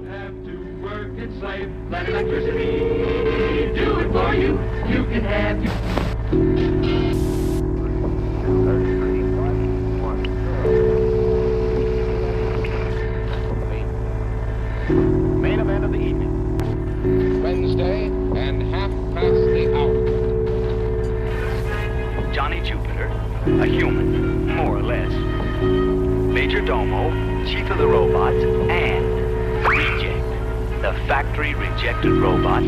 have to work and slave. Let electricity do it for you. You can have your... Main event of the evening. Wednesday and half past the hour. Johnny Jupiter, a human, more or less. Major Domo, chief of the robots, and Reject, the factory rejected robot.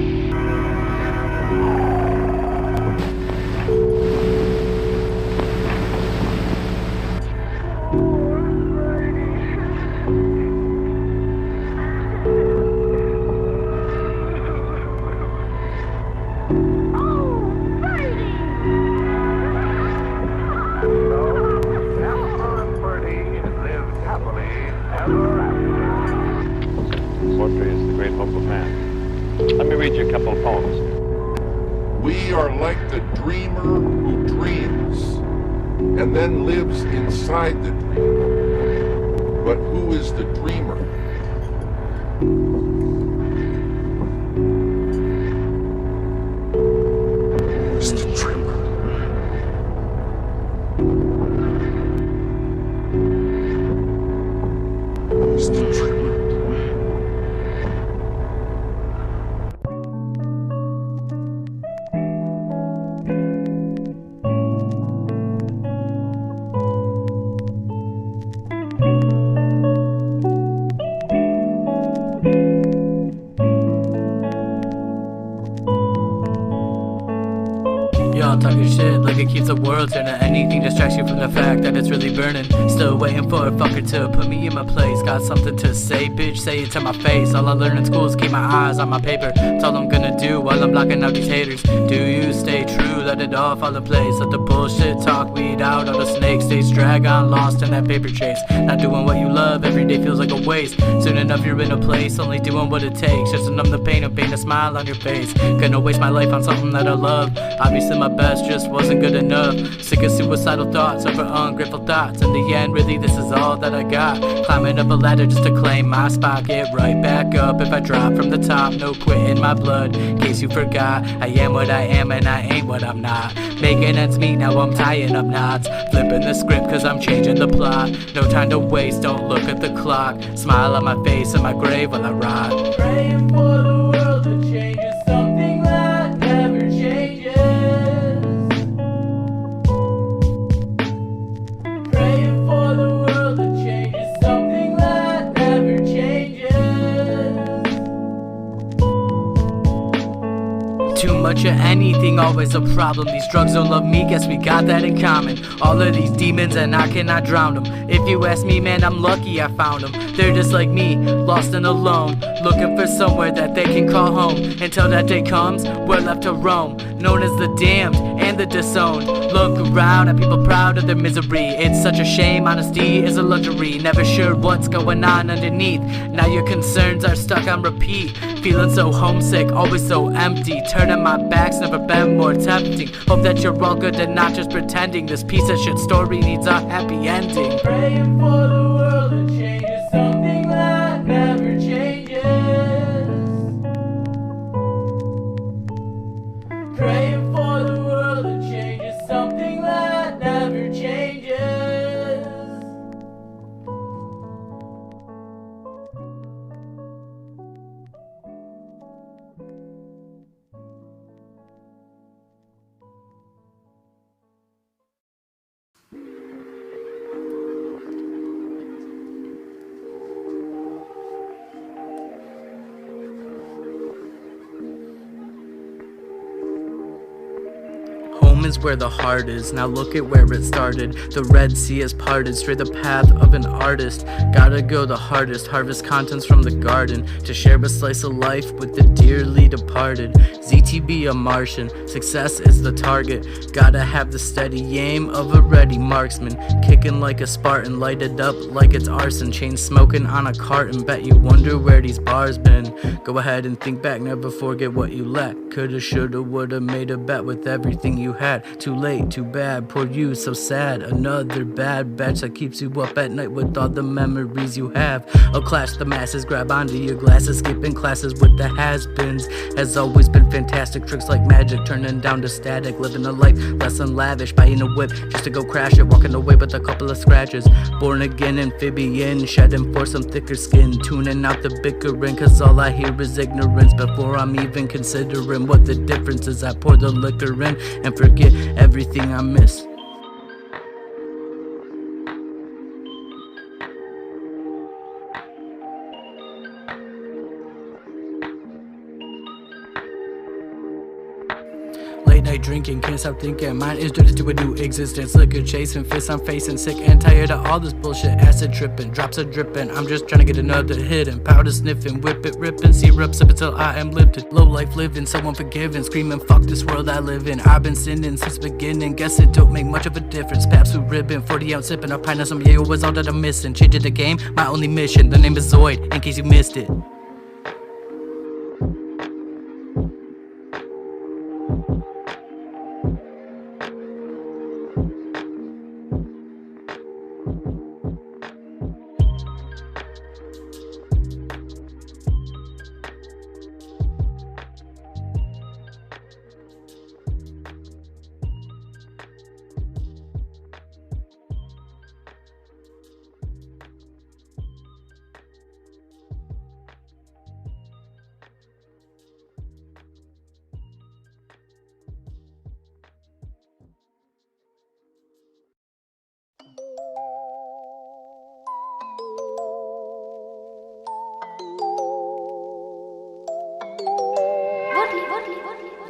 Poetry is the great hope of man. Let me read you a couple of poems. We are like the dreamer who dreams and then lives inside the dream. But who is the dreamer? It's the dreamer. It's the dreamer. Y'all talking shit like it keeps the world turning. Anything distracts you from the fact that it's really burning. Still waiting for a fucker to put me in my place. Got something to say, bitch, say it to my face. All I learn in school is keep my eyes on my paper. It's all I'm gonna do while I'm blocking out these haters. Do you stay true, let it all fall in place. Let the bullshit talk weed out, all the snake states drag on, lost in that paper chase. Not doing what you love, every day feels like a waste. Soon enough you're in a place, only doing what it takes. Just to numb the pain and paint a smile on your face. Gonna waste my life on something that I love. Obviously my best just wasn't good enough. Sick of suicidal thoughts over ungrateful thoughts. In the end, really, this is all that I got. Climbing up a ladder just to claim my spot. Get right back up if I drop from the top. No quit in my blood, in case you forgot. I am what I am and I ain't what I'm not. Making ends meet, now I'm tying up knots. Flipping the script cause I'm changing the plot. No time to waste, don't look at the clock. Smile on my face in my grave while I rot. Praying for the world to change is something that never changes. Praying for the world to change is something that never changes. Too much of anything, always a problem. These drugs don't love me, guess we got that in common. All of these demons and I cannot drown them. If you ask me, man, I'm lucky I found them. They're just like me, lost and alone, looking for somewhere that they can call home. Until that day comes, we're left to roam, known as the damned and the disowned. Look around at people proud of their misery. It's such a shame, honesty is a luxury. Never sure what's going on underneath. Now your concerns are stuck on repeat. Feeling so homesick, always so empty. Turning my back's never been more tempting. Hope that you're all good and not just pretending. This piece of shit story needs a happy ending. Praying for the world to change is something that never changes. Praying for the world to change is something that never changes. Home is where the heart is, now look at where it started. The Red Sea has parted, straight the path of an artist. Gotta go the hardest, harvest contents from the garden, to share a slice of life with the dearly departed. ZTB a Martian, success is the target. Gotta have the steady aim of a ready marksman. Kicking like a Spartan, lighted up like it's arson. Chain smoking on a carton, bet you wonder where these bars been. Go ahead and think back, never forget what you lack. Coulda, shoulda, woulda, made a bet with everything you had. had. Too late, too bad, poor you, so sad. Another bad batch that keeps you up at night with all the memories you have. I'll clash the masses, grab onto your glasses, skipping classes with the has-beens. Has always been fantastic, tricks like magic, turning down to static. Living a life less than lavish, buying a whip just to go crash it. Walking away with a couple of scratches. Born again amphibian, shedding for some thicker skin. Tuning out the bickering, cause all I hear is ignorance. Before I'm even considering what the difference is, I pour the liquor in and forget everything I miss. Late night drinking, can't stop thinking. Mine is dirty to a new existence. Liquor chasing, fists I'm facing. Sick and tired of all this bullshit. Acid tripping, drops are dripping. I'm just trying to get another hit and powder sniffing. Whip it ripping, syrup sipping till I am lifted. Low life living, so unforgiving. Screaming, fuck this world I live in. I've been sinning since beginning. Guess it don't make much of a difference. Paps with ribbon, 40 ounce sipping. A pint of some Yayo was all that I'm missing. Changing the game, my only mission. The name is Zoid, in case you missed it.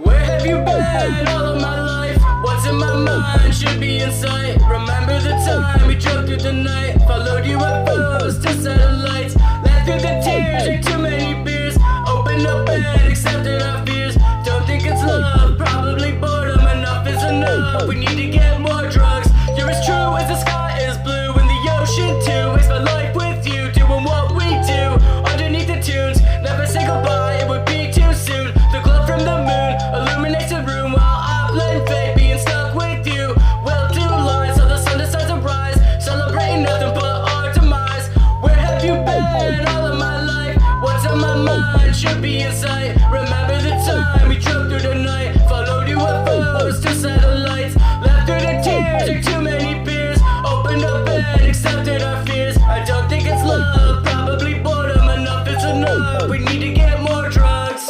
Where have you been all of my life? What's in my mind should be in sight. Remember the time we drove through the night, followed UFOs to satellites, laughed through the tears, drank too many beers, opened up and accepted our fears. Don't think it's love, probably boredom. Enough is enough, we need to get more drugs. You're as true as the sky is blue and the ocean too. Waste my life with you, doing what we do underneath the tunes. Never say goodbye, it would be too soon. The glow from the moon illuminates the room while I blend fate. Being stuck with you will do lines so the sun decides to rise, celebrating nothing but our demise. Where have you been all of my life? What's on my mind should be in sight. Remember the time we drove through the night, followed UFOs to satellites, laughed through the tears, drank too many beers, opened up and accepted our fears. I don't think it's love, probably boredom. Enough is enough, we need to get more drugs.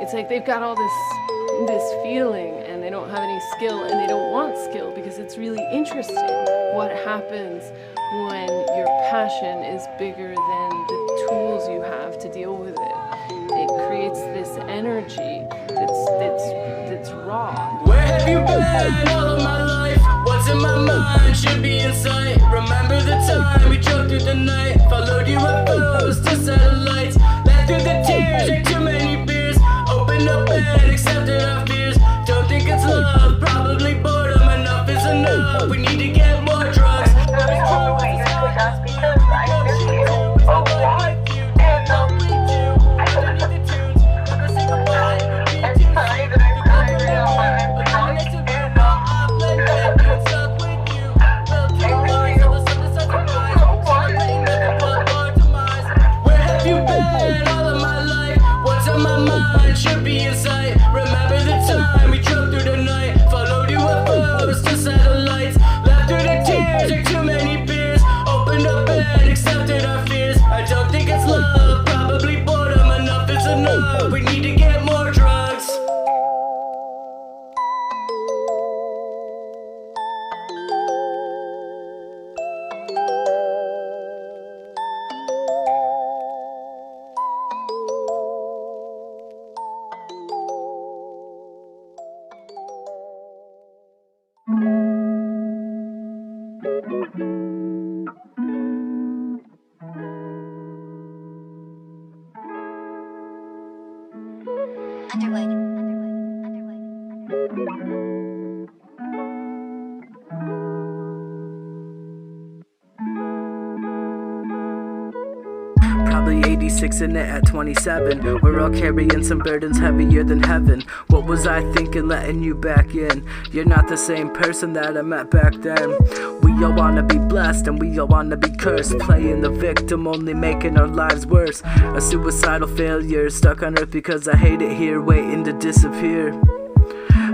It's like they've got all this feeling and they don't have any skill, and they don't want skill because it's really interesting what happens when your passion is bigger than the tools you have to deal with it. It creates this energy that's raw. Where have you been all of my life? What's in my mind should be in sight. Remember the time we drove through the night, followed UFOs to satellites, laughed through the tears, drank too many beers, opened up and accepted our fears. Don't think it's love, probably boredom. Enough is enough, we need to get more drugs. Just because I miss you a lot, and I don't know. It's funny that I'm crying real hard, and I miss you. Where have you been all of my life? What's on my mind should be in sight. Remember the time we drove through the night, followed UFOs to satellites, laughed through the tears, drank too many beers, opened up and accepted our fears. I don't think it's love, probably boredom. Enough is enough, we need to get more drugs. Probably 86 in it at 27. We're all carrying some burdens heavier than heaven. What was I thinking letting you back in? You're not the same person that I met back then. We all wanna be blessed and we all wanna be cursed, playing the victim, only making our lives worse. A suicidal failure, stuck on earth because I hate it here, waiting to disappear.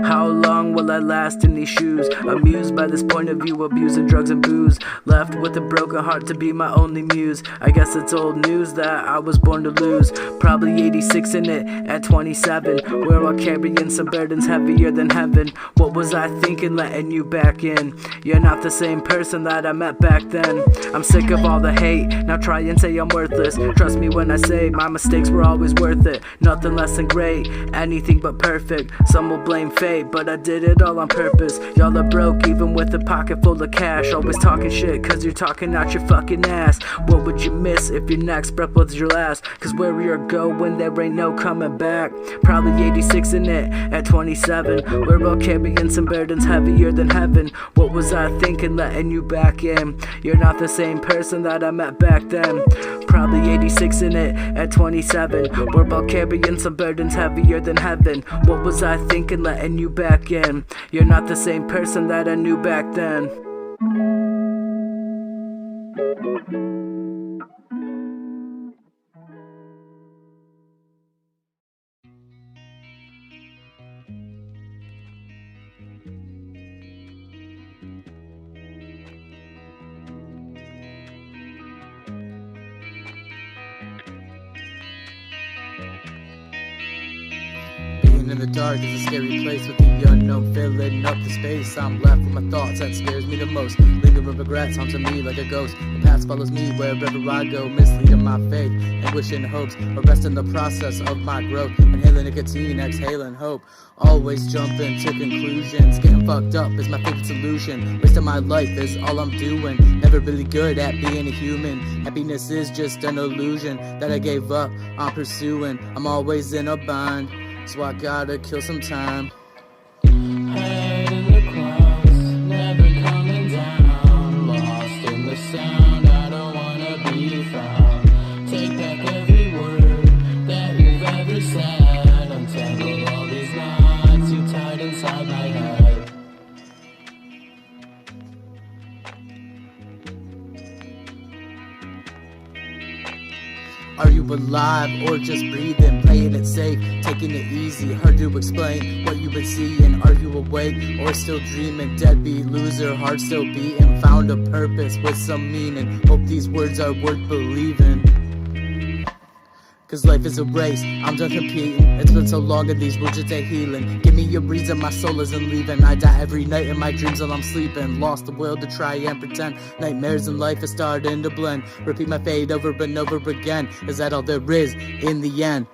How long will I last in these shoes? Amused by this point of view, abusing drugs and booze. Left with a broken heart to be my only muse. I guess it's old news that I was born to lose. Probably 86 in it at 27. We're all carrying some burdens heavier than heaven. What was I thinking letting you back in? You're not the same person that I met back then. I'm sick of all the hate, now try and say I'm worthless. Trust me when I say my mistakes were always worth it. Nothing less than great, anything but perfect. Some will blame fate, but I did it all on purpose. Y'all are broke even with a pocket full of cash. Always talking shit cause you're talking out your fucking ass. What would you miss if your next breath was your last? Cause where you're going there ain't no coming back. Probably 86 in it at 27. We're all carrying some burdens heavier than heaven. What was I thinking letting you back in? You're not the same person that I met back then. Probably 86 in it at 27. We're all carrying some burdens heavier than heaven. What was I thinking letting you back in? You're not the same person that I knew back then. Being in the dark is a scary place with the unknown filling up the space. I'm left with my thoughts, that scares me the most. Lingering regrets haunting me like a ghost. The past follows me wherever I go, misleading my faith and wishing hopes. Arresting the process of my growth, inhaling nicotine, exhaling hope. Always jumping to conclusions, getting fucked up is my favorite solution. Wasting my life is all I'm doing, never really good at being a human. Happiness is just an illusion that I gave up on pursuing. I'm always in a bind, so I gotta kill some time. Head in the clouds, never coming down. Lost in the sound, I don't wanna be found. Take back every word that you've ever said. Untangle all these knots you tied inside my head. Are you alive or just breathing? Playing it safe, taking it easy. Hard to explain what you've been seeing. Are you awake or still dreaming? Deadbeat loser, heart still beating. Found a purpose with some meaning. Hope these words are worth believing. Cause life is a race, I'm done competing. It's been so long and these wounds just ain't healing. Give me a reason, my soul isn't leaving. I die every night in my dreams while I'm sleeping. Lost the will to try and pretend. Nightmares in life are starting to blend. Repeat my fate over and over again. Is that all there is in the end?